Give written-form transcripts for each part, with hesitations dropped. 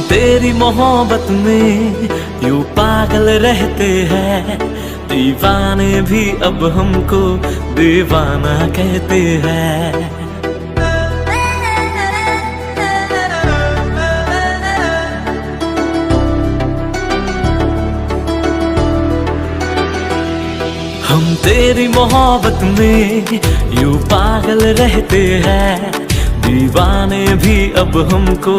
तेरी मोहब्बत में यूं पागल रहते हैं, दीवाने भी अब हमको दीवाना कहते हैं। हम तेरी मोहब्बत में यूं पागल रहते हैं, दीवाने भी अब हमको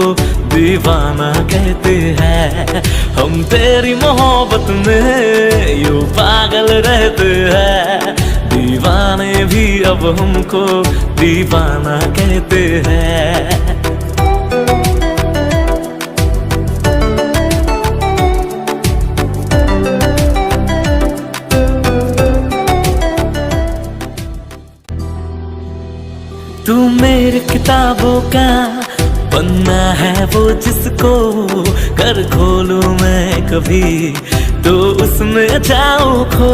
दीवाना कहते हैं। हम तेरी मोहब्बत में यूं पागल रहते हैं, दीवाने भी अब हमको दीवाना कहते हैं। तू मेरी किताबों का पन्ना है वो, जिसको कर खोलूं मैं कभी तो उसमें जाऊं खो।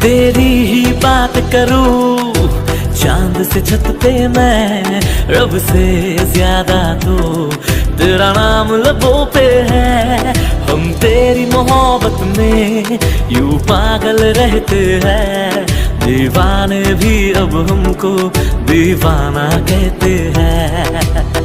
तेरी ही बात करूं चांद से छत पे मैं, रब से ज्यादा तो तेरा नाम लबों पे है। हम तेरी मोहब्बत में यूं पागल रहते हैं, दीवाने भी अब हमको दीवाना कहते हैं।